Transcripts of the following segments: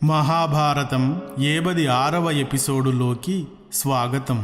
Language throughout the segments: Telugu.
మహాభారతం 76వ ఎపిసోడులోకి స్వాగతం.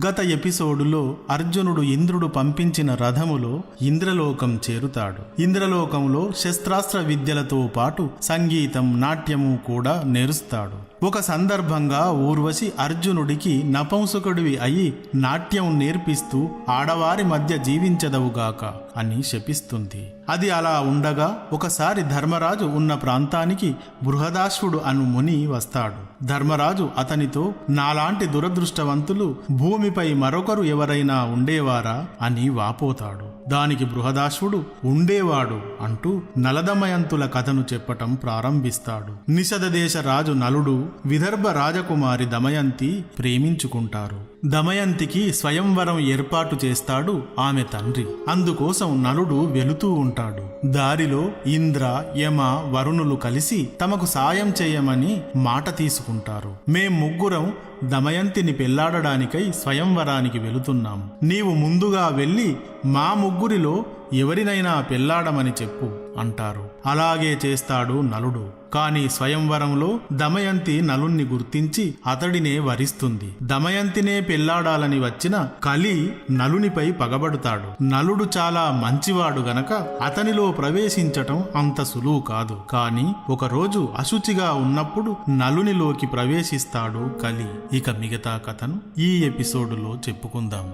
గత ఎపిసోడులో అర్జునుడు ఇంద్రుడు పంపించిన రథములో ఇంద్రలోకం చేరుతాడు. ఇంద్రలోకంలో శస్త్రాస్త్ర విద్యలతో పాటు సంగీతం, నాట్యము కూడా నేర్చుతాడు. ఒక సందర్భంగా ఊర్వశి అర్జునుడికి నపుంసకుడివి అయి నాట్యం నేర్పిస్తూ ఆడవారి మధ్య జీవించదవుగాక అని శపిస్తుంది. అది అలా ఉండగా ఒకసారి ధర్మరాజు ఉన్న ప్రాంతానికి బృహదాశ్వుడు అను ముని వస్తాడు. ధర్మరాజు అతనితో, నాలాంటి దురదృష్టవంతులు భూమిపై మరొకరు ఎవరైనా ఉండేవారా అని వాపోతాడు. దానికి బృహదాశ్వుడు ఉండేవాడు అంటూ నలదమయంతుల కథను చెప్పటం ప్రారంభిస్తాడు. నిషధ దేశ రాజు నలుడు, విదర్భ రాజకుమారి దమయంతి ప్రేమించుకుంటారు. దమయంతికి స్వయంవరం ఏర్పాటు చేస్తాడు ఆమె తండ్రి. అందుకోసం నలుడు వెళుతూ ఉంటాడు. దారిలో ఇంద్ర, యమ, వరుణులు కలిసి తమకు సాయం చేయమని మాట తీసుకుంటారు. మేం ముగ్గురం దమయంతిని పెళ్లాడడానికై స్వయంవరానికి వెళుతున్నాం. నీవు ముందుగా వెళ్ళి మా ముగ్గురిలో ఎవరినైనా పెళ్లాడమని చెప్పు అంటారు. అలాగే చేస్తాడు నలుడు. కాని స్వయంవరంలో దమయంతి నలుణ్ణి గుర్తించి అతడినే వరిస్తుంది. దమయంతినే పెళ్లాడాలని వచ్చిన కలి నలునిపై పగబడుతాడు. నలుడు చాలా మంచివాడు గనక అతనిలో ప్రవేశించటం అంత సులువు కాదు. కాని ఒకరోజు అశుచిగా ఉన్నప్పుడు నలునిలోకి ప్రవేశిస్తాడు కలి. ఇక మిగతా కథను ఈ ఎపిసోడులో చెప్పుకుందాం.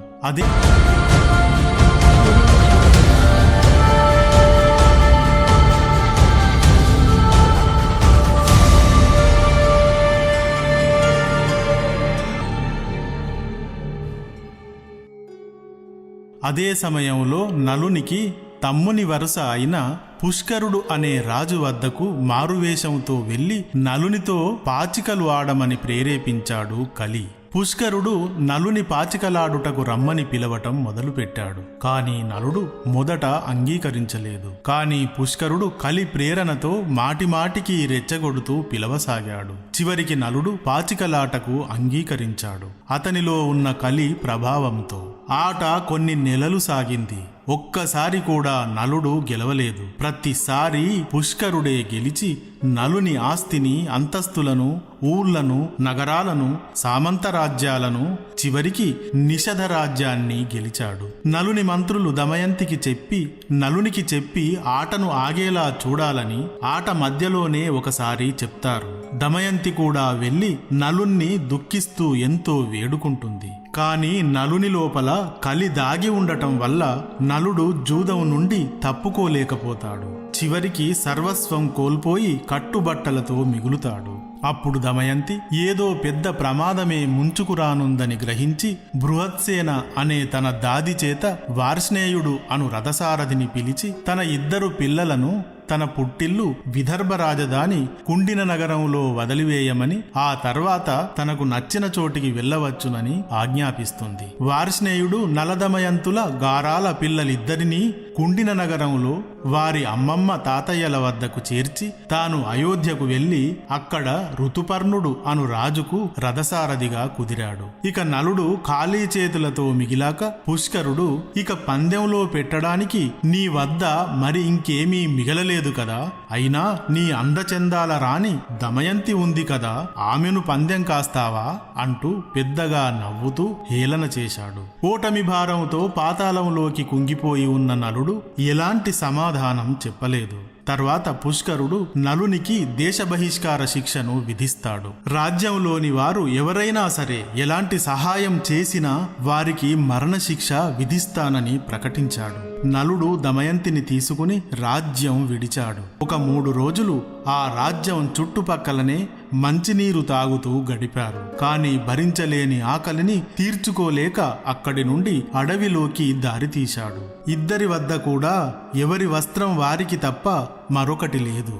అదే సమయంలో నలునికి తమ్ముని వరుస అయిన పుష్కరుడు అనే రాజు వద్దకు మారువేషంతో వెళ్లి నలునితో పాచికలు ఆడమని ప్రేరేపించాడు కలి. పుష్కరుడు నలుని పాచికలాడుటకు రమ్మని పిలవటం మొదలుపెట్టాడు. కాని నలుడు మొదట అంగీకరించలేదు. కాని పుష్కరుడు కలి ప్రేరణతో మాటిమాటికి రెచ్చగొడుతూ పిలవసాగాడు. చివరికి నలుడు పాచికలాటకు అంగీకరించాడు. అతనిలో ఉన్న కలి ప్రభావంతో ఆట కొన్ని నెలలు సాగింది. ఒక్కసారి కూడా నలుడు గెలవలేదు. ప్రతిసారి పుష్కరుడే గెలిచి నలుని ఆస్తిని, అంతస్తులను, ఊర్లను, నగరాలను, సామంత రాజ్యాలను, చివరికి నిషధ రాజ్యాన్ని గెలిచాడు. నలుని మంత్రులు దమయంతికి చెప్పి, నలునికి చెప్పి ఆటను ఆగేలా చూడాలని ఆట మధ్యలోనే ఒకసారి చెప్తారు. దమయంతి కూడా వెళ్లి నలుణ్ణి దుఃఖిస్తూ ఎంతో వేడుకుంటుంది. కాని నలుని లోపల కలి దాగి ఉండటం వల్ల నలుడు జూదం నుండి తప్పుకోలేకపోతాడు. చివరికి సర్వస్వం కోల్పోయి కట్టుబట్టలతో మిగులుతాడు. అప్పుడు దమయంతి ఏదో పెద్ద ప్రమాదమే ముంచుకురానుందని గ్రహించి బృహత్సేన అనే తన దాది చేత వార్ష్ణేయుడు అను రథసారథిని పిలిచి తన 2 పిల్లలను తన పుట్టిల్లు విదర్భ రాజధాని కుండిన నగరంలో వదిలివేయమని, ఆ తర్వాత తనకు నచ్చిన చోటికి వెళ్ళవచ్చునని ఆజ్ఞాపిస్తుంది. వార్ష్ణేయుడు నలదమయంతుల గారాల పిల్లలిద్దరినీ కుండిన నగరంలో వారి అమ్మమ్మ, తాతయ్యల వద్దకు చేర్చి తాను అయోధ్యకు వెళ్లి అక్కడ ఋతుపర్ణుడు అను రాజుకు రథసారథిగా కుదిరాడు. ఇక నలుడు ఖాళీ చేతులతో మిగిలాక పుష్కరుడు, ఇక పందెంలో పెట్టడానికి నీ వద్ద మరి ఇంకేమీ మిగలలేదు కదా, అయినా నీ అందచందాల రాణి దమయంతి ఉంది కదా, ఆమెను పందెం కాస్తావా అంటూ పెద్దగా నవ్వుతూ హేళన చేశాడు. ఓటమి భారంతో పాతాళంలోకి కుంగిపోయి ఉన్న నలుడు ఎలాంటి సమాధానం చెప్పలేదు. తర్వాత పుష్కరుడు నలునికి దేశ బహిష్కార శిక్షను విధిస్తాడు. రాజ్యంలోని వారు ఎవరైనా సరే ఎలాంటి సహాయం చేసినా వారికి మరణశిక్ష విధిస్తానని ప్రకటించాడు. నలుడు దమయంతిని తీసుకుని రాజ్యం విడిచాడు. ఒక 3 రోజులు ఆ రాజ్యం చుట్టుపక్కలనే మంచినీరు తాగుతూ గడిపారు. కాని భరించలేని ఆకలిని తీర్చుకోలేక అక్కడి నుండి అడవిలోకి దారితీశాడు. ఇద్దరి వద్ద కూడా ఎవరి వస్త్రం వారికి తప్ప మరొకటి లేదు.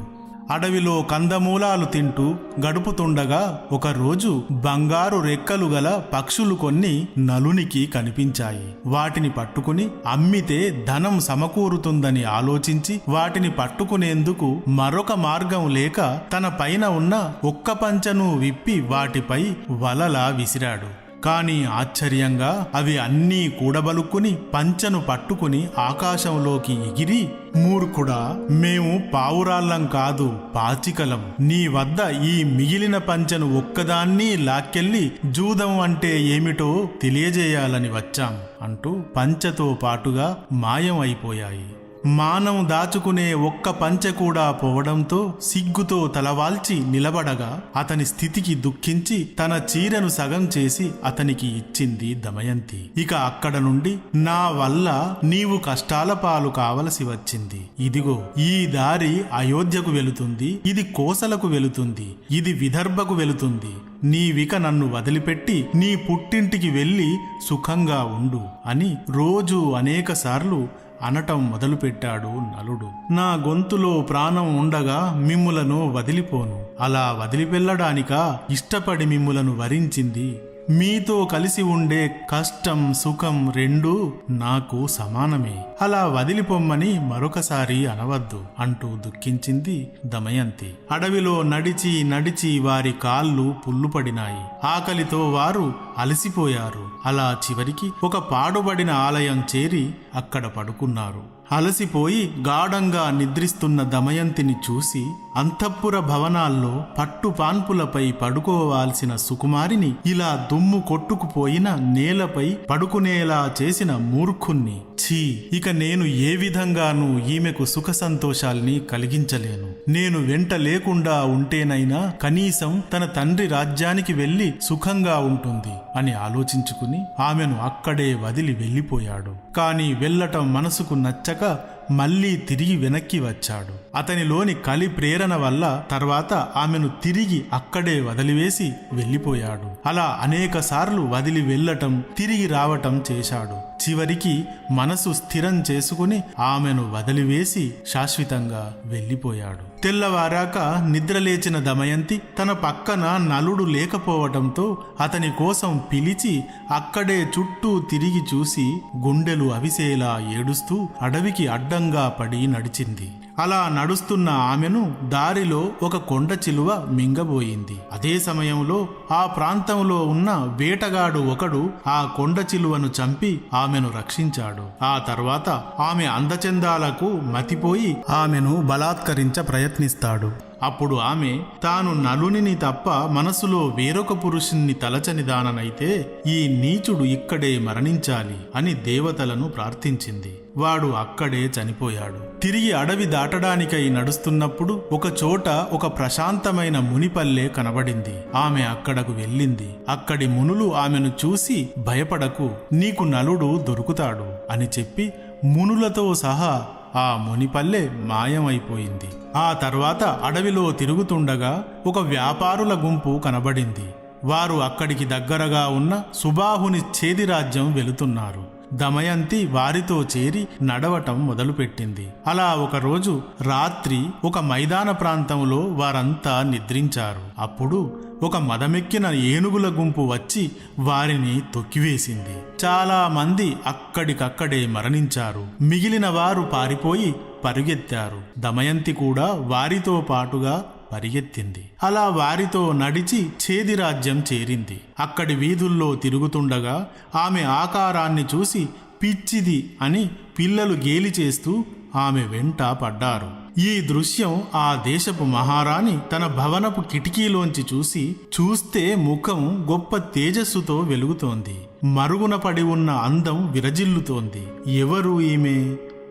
అడవిలో కందమూలాలు తింటూ గడుపుతుండగా ఒకరోజు బంగారు రెక్కలు గల పక్షులు కొన్ని నలునికి కనిపించాయి. వాటిని పట్టుకుని అమ్మితే ధనం సమకూరుతుందని ఆలోచించి వాటిని పట్టుకునేందుకు మరొక మార్గం లేక తన పైన ఉన్న ఒక్క పంచను విప్పి వాటిపై వలలా విసిరాడు. కాని ఆశ్చర్యంగా అవి అన్నీ కూడబలుక్కుని పంచెను పట్టుకుని ఆకాశంలోకి ఎగిరి, మూర్ఖుడా, మేము పావురాళ్ళం కాదు, పాచికలం. నీ వద్ద ఈ మిగిలిన పంచెను ఒక్కదాన్ని లాక్కెళ్ళి జూదం అంటే ఏమిటో తెలియజేయాలని వచ్చాం అంటూ పంచెతో పాటుగా మాయం అయిపోయాయి. మానం దాచుకునే ఒక్క పంచె కూడా పోవడంతో సిగ్గుతో తలవాల్చి నిలబడగా అతని స్థితికి దుఃఖించి తన చీరెను సగం చేసి అతనికి ఇచ్చింది దమయంతి. ఇక అక్కడ నుండి, నా వల్ల నీవు కష్టాల పాలు కావలసి వచ్చింది. ఇదిగో ఈ దారి అయోధ్యకు వెళుతుంది, ఇది కోసలకు వెళుతుంది, ఇది విదర్భకు వెళుతుంది. నీవిక నన్ను వదిలిపెట్టి నీ పుట్టింటికి వెళ్ళి సుఖంగా ఉండు అని రోజు అనేకసార్లు అనటం మొదలుపెట్టాడు నలుడు. నా గొంతులో ప్రాణం ఉండగా మిమ్ములను వదిలిపోను. అలా వదిలిపెళ్లడానికా ఇష్టపడి మిమ్ములను వరించింది. మీతో కలిసి ఉండే కష్టం సుఖం రెండూ నాకు సమానమే. అలా వదిలిపోమ్మని మరొకసారి అనవద్దు అంటూ దుఃఖించింది దమయంతి. అడవిలో నడిచి నడిచి వారి కాళ్ళు పుల్లుపడినాయి. ఆకలితో వారు అలసిపోయారు. అలా చివరికి ఒక పాడుబడిన ఆలయం చేరి అక్కడ పడుకున్నారు. అలసిపోయి గాఢంగా నిద్రిస్తున్న దమయంతిని చూసి అంతఃపుర భవనాల్లో పట్టుపాన్పులపై పడుకోవాల్సిన సుకుమారిని ఇలా దుమ్ము కొట్టుకుపోయిన నేలపై పడుకునేలా చేసిన మూర్ఖుణ్ణి. ఛీ, ఇక నేను ఏ విధంగానూ ఈమెకు సుఖ సంతోషాల్ని కలిగించలేను. నేను వెంట లేకుండా ఉంటేనైనా కనీసం తన తండ్రి రాజ్యానికి వెళ్లి సుఖంగా ఉంటుంది అని ఆలోచించుకుని ఆమెను అక్కడే వదిలి వెళ్ళిపోయాడు. కాని వెళ్ళటం మనసుకు నచ్చక మళ్లీ తిరిగి వెనక్కి వచ్చాడు. అతనిలోని కలి ప్రేరణ వల్ల తర్వాత ఆమెను తిరిగి అక్కడే వదిలివేసి వెళ్ళిపోయాడు. అలా అనేక సార్లు వదిలి వెళ్ళటం తిరిగి రావటం చేశాడు. చివరికి మనసు స్థిరం చేసుకుని ఆమెను వదిలివేసి శాశ్వతంగా వెళ్ళిపోయాడు. తెల్లవారాక నిద్రలేచిన దమయంతి తన పక్కన నలుడు లేకపోవటంతో అతని కోసం పిలిచి అక్కడే చుట్టూ తిరిగి చూసి గుండెలు అవిసేలా ఏడుస్తూ అడవికి అడ్డంగా పడి నడిచింది. అలా నడుస్తున్న ఆమెను దారిలో ఒక కొండ చిలువ మింగబోయింది. అదే సమయంలో ఆ ప్రాంతంలో ఉన్న వేటగాడు ఒకడు ఆ కొండ చిలువను చంపి ఆమెను రక్షించాడు. ఆ తర్వాత ఆమె అందచందాలకు మతిపోయి ఆమెను బలాత్కరించ ప్రయత్నిస్తాడు. అప్పుడు ఆమె తాను నలునిని తప్ప మనసులో వేరొక పురుషుణ్ణి తలచని దాననైతే ఈ నీచుడు ఇక్కడే మరణించాలి అని దేవతలను ప్రార్థించింది. వాడు అక్కడే చనిపోయాడు. తిరిగి అడవి దాటడానికై నడుస్తున్నప్పుడు ఒక చోట ఒక ప్రశాంతమైన మునిపల్లె కనబడింది. ఆమె అక్కడకు వెళ్ళింది. అక్కడి మునులు ఆమెను చూసి, భయపడకు, నీకు నలుడు దొరుకుతాడు అని చెప్పి మునులతో సహా ఆ మునిపల్లె మాయమైపోయింది. ఆ తర్వాత అడవిలో తిరుగుతుండగా ఒక వ్యాపారుల గుంపు కనబడింది. వారు అక్కడికి దగ్గరగా ఉన్న సుబాహుని ఛేదిరాజ్యం వెళుతున్నారు. దమయంతి వారితో చేరి నడవటం మొదలుపెట్టింది. అలా ఒకరోజు రాత్రి ఒక మైదాన ప్రాంతంలో వారంతా నిద్రించారు. అప్పుడు ఒక మదమెక్కిన ఏనుగుల గుంపు వచ్చి వారిని తొక్కివేసింది. చాలా మంది అక్కడికక్కడే మరణించారు. మిగిలిన వారు పారిపోయి పరుగెత్తారు. దమయంతి కూడా వారితో పాటుగా పరిగెత్తింది. అలా వారితో నడిచి ఛేదిరాజ్యం చేరింది. అక్కడి వీధుల్లో తిరుగుతుండగా ఆమె ఆకారాన్ని చూసి పిచ్చిది అని పిల్లలు గేలి చేస్తూ ఆమె వెంట పడ్డారు. ఈ దృశ్యం ఆ దేశపు మహారాణి తన భవనపు కిటికీలోంచి చూస్తే ముఖం గొప్ప తేజస్సుతో వెలుగుతోంది. మరుగున పడి ఉన్న అందం విరజిల్లుతోంది. ఎవరు ఈమె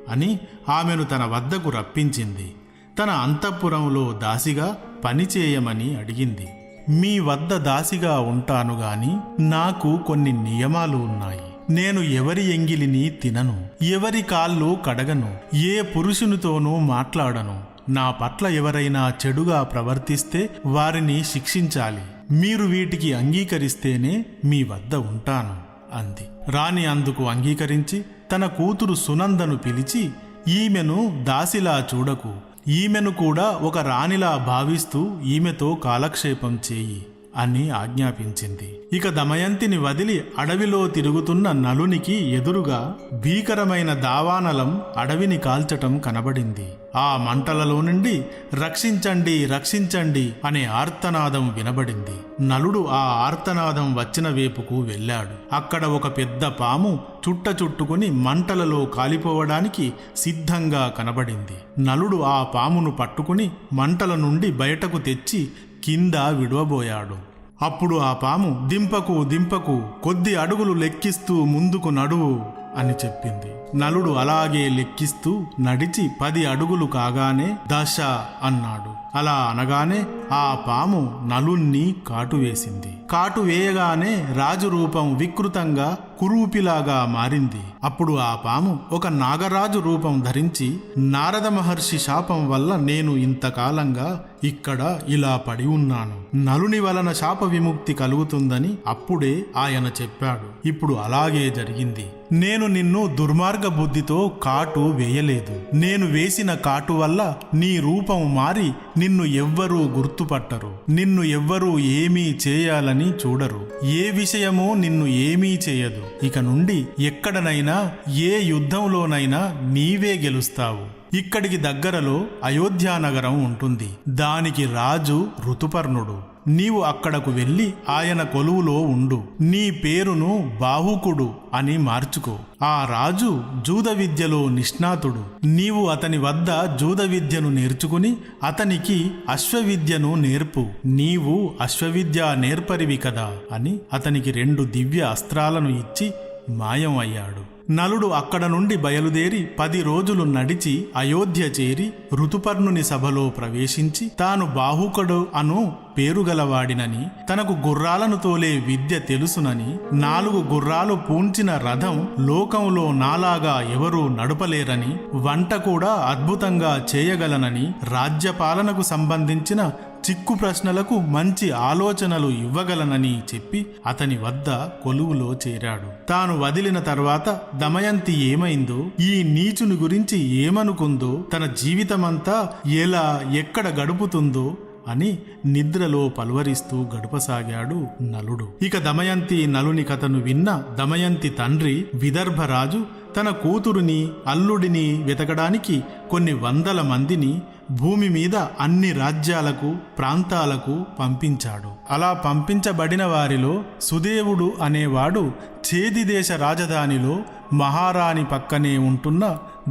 అని ఆమెను తన వద్దకు రప్పించింది. తన అంతఃపురంలో దాసిగా పనిచేయమని అడిగింది. మీ వద్ద దాసిగా ఉంటాను గాని నాకు కొన్ని నియమాలు ఉన్నాయి. నేను ఎవరి ఎంగిలిని తినను, ఎవరి కాళ్ళు కడగను, ఏ పురుషునితోనూ మాట్లాడను. నా పట్ల ఎవరైనా చెడుగా ప్రవర్తిస్తే వారిని శిక్షించాలి. మీరు వీటికి అంగీకరిస్తేనే మీ వద్ద ఉంటాను అంది. రాణి అందుకు అంగీకరించి తన కూతురు సునందను పిలిచి, ఈమెను దాసిలా చూడకు, ఈమెను కూడా ఒక రాణిలా భావిస్తూ ఈమెతో కాలక్షేపం చేయి అని ఆజ్ఞాపించింది. ఇక దమయంతిని వదిలి అడవిలో తిరుగుతున్న నలునికి ఎదురుగా భీకరమైన దావానలం అడవిని కాల్చటం కనబడింది. ఆ మంటలలో నుండి రక్షించండి రక్షించండి అనే ఆర్తనాదం వినబడింది. నలుడు ఆ ఆర్తనాదం వచ్చిన వైపుకు వెళ్ళాడు. అక్కడ ఒక పెద్ద పాము చుట్టుకుని మంటలలో కాలిపోవడానికి సిద్ధంగా కనబడింది. నలుడు ఆ పామును పట్టుకుని మంటల నుండి బయటకు తెచ్చి కింద విడవబోయాడు. అప్పుడు ఆ పాము దింపకు దింపకు, కొద్ది అడుగులు లెక్కిస్తూ ముందుకు నడువు అని చెప్పింది. నలుడు అలాగే లెక్కిస్తూ నడిచి 10 అడుగులు కాగానే దశ అన్నాడు. అలా అనగానే ఆ పాము నలుణ్ణి కాటువేసింది. కాటు వేయగానే రాజు రూపం వికృతంగా కురూపిలాగా మారింది. అప్పుడు ఆ పాము ఒక నాగరాజు రూపం ధరించి, నారద మహర్షి శాపం వల్ల నేను ఇంతకాలంగా ఇక్కడ ఇలా పడి ఉన్నాను, నలుని వలన శాప విముక్తి కలుగుతుందని అప్పుడే ఆయన చెప్పాడు. ఇప్పుడు అలాగే జరిగింది. నేను నిన్ను దుర్మార్గ బుద్ధితో కాటు వేయలేదు. నేను వేసిన కాటు వల్ల నీ రూపం మారి నిన్ను ఎవ్వరూ గుర్తుపట్టరు, నిన్ను ఎవ్వరూ ఏమీ చేయాలని చూడరు. ఏ విషయమో నిన్ను ఏమీ చేయదు. ఇక నుండి ఎక్కడనైనా ఏ యుద్ధంలోనైనా నీవే గెలుస్తావు. ఇక్కడికి దగ్గరలో అయోధ్యానగరం ఉంటుంది. దానికి రాజు ఋతుపర్ణుడు. నీవు అక్కడకు వెళ్ళి ఆయన కొలువులో ఉండు. నీ పేరును బాహుకుడు అని మార్చుకో. ఆ రాజు జూద విద్యలో నిష్ణాతుడు. నీవు అతని వద్ద జూద విద్యను నేర్చుకుని అతనికి అశ్వవిద్యను నేర్పు. నీవు అశ్వవిద్య నేర్పరివి కదా అని అతనికి 2 దివ్య అస్త్రాలను ఇచ్చి మాయం అయ్యాడు. నలుడు అక్కడ నుండి బయలుదేరి 10 రోజులు నడిచి అయోధ్య చేరి ఋతుపర్ణుని సభలో ప్రవేశించి తాను బాహుకుడు అను పేరుగలవాడినని, తనకు గుర్రాలను తోలే విద్య తెలుసునని, 4 గుర్రాలు పూంచిన రథం లోకంలో నాలాగా ఎవరూ నడుపలేరని, వంట కూడా అద్భుతంగా చేయగలనని, రాజ్యపాలనకు సంబంధించిన చిక్కు ప్రశ్నలకు మంచి ఆలోచనలు ఇవ్వగలనని చెప్పి అతని వద్ద కొలువులో చేరాడు. తాను వదిలిన తర్వాత దమయంతి ఏమైందో, ఈ నీచుని గురించి ఏమనుకుందో, తన జీవితమంతా ఎలా ఎక్కడ గడుపుతుందో అని నిద్రలో పల్వరిస్తూ గడపసాగాడు నలుడు. ఇక దమయంతి నలుని కథను విన్న దమయంతి తండ్రి విదర్భరాజు తన కూతురుని అల్లుడిని వెతకడానికి కొన్ని 100 మందిని భూమి మీద అన్ని రాజ్యాలకు ప్రాంతాలకు పంపించాడు. అలా పంపించబడిన వారిలో సుదేవుడు అనేవాడు ఛేది దేశ రాజధానిలో మహారాణి పక్కనే ఉంటున్న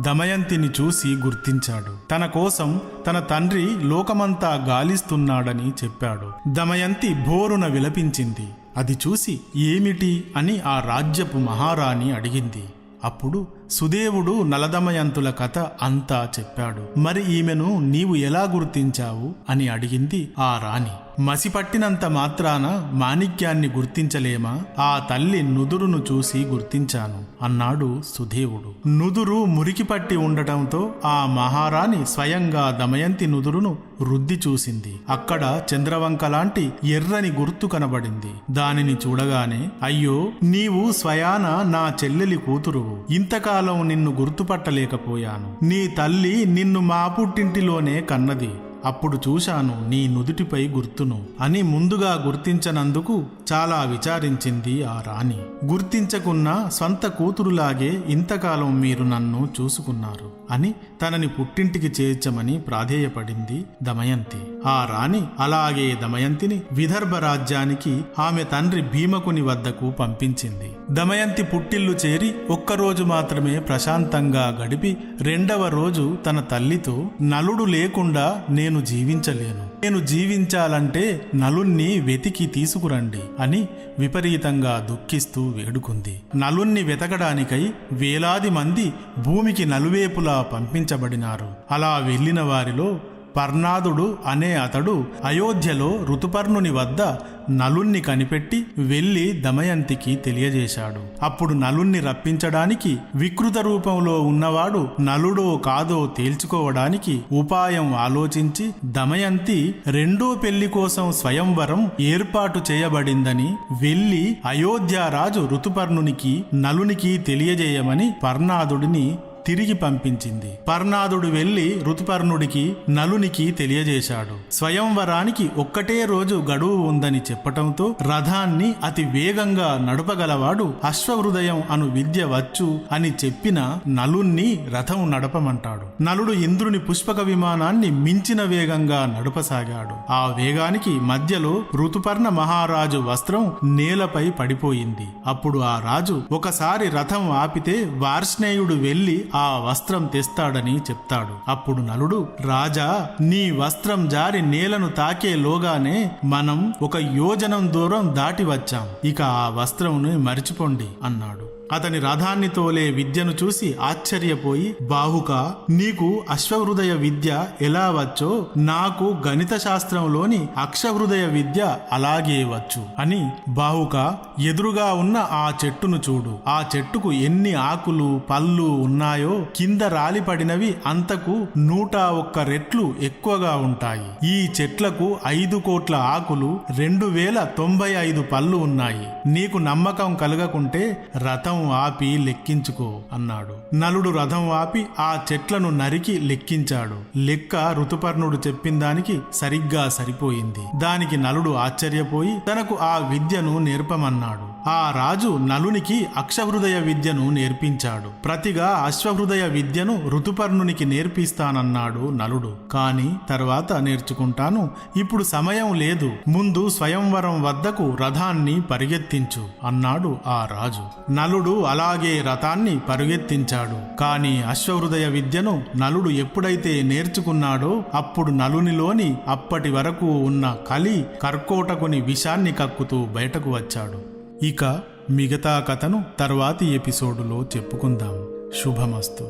దమయంతిని చూసి గుర్తించాడు. తన కోసం తన తండ్రి లోకమంతా గాలిస్తున్నాడని చెప్పాడు. దమయంతి భోరున విలపించింది. అది చూసి ఏమిటి అని ఆ రాజ్యపు మహారాణి అడిగింది. అప్పుడు సుదేవుడు నలదమయంతుల కథ అంతా చెప్పాడు. మరి ఈమెను నీవు ఎలా గుర్తించావు అని అడిగింది ఆ రాణి. మసిపట్టినంత మాత్రాన మాణిక్యాన్ని గుర్తించలేమా? ఆ తల్లి నుదురును చూసి గుర్తించాను అన్నాడు సుదేవుడు. నుదురు మురికిపట్టి ఉండటంతో ఆ మహారాణి స్వయంగా దమయంతి నుదురును రుద్ది చూసింది. అక్కడ చంద్రవంక లాంటి ఎర్రని గుర్తు కనబడింది. దానిని చూడగానే, అయ్యో, నీవు స్వయాన నా చెల్లెలి కూతురువు. ఇంతకాలం నిన్ను గుర్తుపట్టలేకపోయాను. నీ తల్లి నిన్ను మా పుట్టింటిలోనే కన్నది. అప్పుడు చూశాను నీ నుదుటిపై గుర్తును అని ముందుగా గుర్తించనందుకు చాలా విచారించింది ఆ రాణి. గుర్తించకున్నా సొంత కూతురులాగే ఇంతకాలం మీరు నన్ను చూసుకున్నారు అని తనని పుట్టింటికి చేర్చమని ప్రాధేయపడింది దమయంతి. ఆ రాణి అలాగే దమయంతిని విదర్భ రాజ్యానికి ఆమె తండ్రి భీమకుని వద్దకు పంపించింది. దమయంతి పుట్టిల్లు చేరి ఒక్కరోజు మాత్రమే ప్రశాంతంగా గడిపి 2వ రోజు తన తల్లితో, నలుడు లేకుండా నేను జీవించలేను. నేను జీవించాలంటే నలుణ్ణి వెతికి తీసుకురండి అని విపరీతంగా దుఃఖిస్తూ వేడుకుంది. నలుణ్ణి వెతకడానికై వేలాది మంది భూమికి నలువేపులా పంపించబడినారు. అలా వెళ్లిన వారిలో పర్ణాదుడు అనే అతడు అయోధ్యలో ఋతుపర్ణుని వద్ద నలుణ్ణి కనిపెట్టి వెళ్లి దమయంతికి తెలియజేశాడు. అప్పుడు నలుణ్ణి రప్పించడానికి వికృత రూపంలో ఉన్నవాడు నలుడో కాదో తేల్చుకోవడానికి ఉపాయం ఆలోచించి దమయంతి 2వ పెళ్లి కోసం స్వయంవరం ఏర్పాటు చేయబడిందని వెళ్లి అయోధ్య రాజు ఋతుపర్ణునికి నలునికి తెలియజేయమని పర్ణాదుడిని తిరిగి పంపించింది. పర్ణాదుడు వెళ్లి ఋతుపర్ణుడికి నలునికి తెలియజేశాడు. స్వయంవరానికి ఒక్కటే రోజు గడువు ఉందని చెప్పటంతో రథాన్ని అతి వేగంగా నడపగలవాడు అశ్వహృదయం అను విద్య వచ్చు అని చెప్పిన నలుణ్ణి రథం నడపమంటాడు. నలుడు ఇంద్రుని పుష్పక విమానాన్ని మించిన వేగంగా నడపసాగాడు. ఆ వేగానికి మధ్యలో ఋతుపర్ణ మహారాజు వస్త్రం నేలపై పడిపోయింది. అప్పుడు ఆ రాజు ఒకసారి రథం ఆపితే వార్ష్ణేయుడు వెళ్లి ఆ వస్త్రం తెస్తాడని చెప్తాడు. అప్పుడు నలుడు, రాజా, నీ వస్త్రం జారి నేలను తాకేలోగానే మనం 1 యోజనం దూరం దాటి వచ్చాం. ఇక ఆ వస్త్రంను మరిచిపోండి అన్నాడు. అతని రథాన్ని తోలే విద్యను చూసి ఆశ్చర్యపోయి, బాహుక, నీకు అశ్వహృదయ విద్య ఎలా వచ్చో నాకు గణిత శాస్త్రంలోని అక్షహృదయ విద్య అలాగే వచ్చు అని, బాహుక, ఎదురుగా ఉన్న ఆ చెట్టును చూడు. ఆ చెట్టుకు ఎన్ని ఆకులు పళ్ళు ఉన్నాయో కింద రాలిపడినవి అంతకు 101 రెట్లు ఎక్కువగా ఉంటాయి. ఈ చెట్లకు 5 కోట్ల ఆకులు 2095 పళ్ళు ఉన్నాయి. నీకు నమ్మకం కలగకుంటే రథం ఆపి లెక్కించుకో అన్నాడు. నలుడు రథం ఆపి ఆ చెట్లను నరికి లెక్కించాడు. లెక్క ఋతుపర్ణుడు చెప్పిన దానికి సరిగ్గా సరిపోయింది. దానికి నలుడు ఆశ్చర్యపోయి తనకు ఆ విద్యను నేర్పమన్నాడు. ఆ రాజు నలునికి అక్షహృదయ విద్యను నేర్పించాడు. ప్రతిగా అశ్వహృదయ విద్యను ఋతుపర్ణునికి నేర్పిస్తానన్నాడు నలుడు. కాని తర్వాత నేర్చుకుంటాను, ఇప్పుడు సమయం లేదు, ముందు స్వయంవరం వద్దకు రథాన్ని పరిగెత్తించు అన్నాడు ఆ రాజు. నలుడు అలాగే రథాన్ని పరుగెత్తించాడు. కాని అశ్వహృదయ విద్యను నలుడు ఎప్పుడైతే నేర్చుకున్నాడో అప్పుడు నలునిలోని అప్పటి వరకు ఉన్న కలి కర్కోటకుని విషాన్ని కక్కుతూ బయటకు వచ్చాడు. ఇక మిగతా కథను తర్వాతి ఎపిసోడులో చెప్పుకుందాం. శుభమస్తు.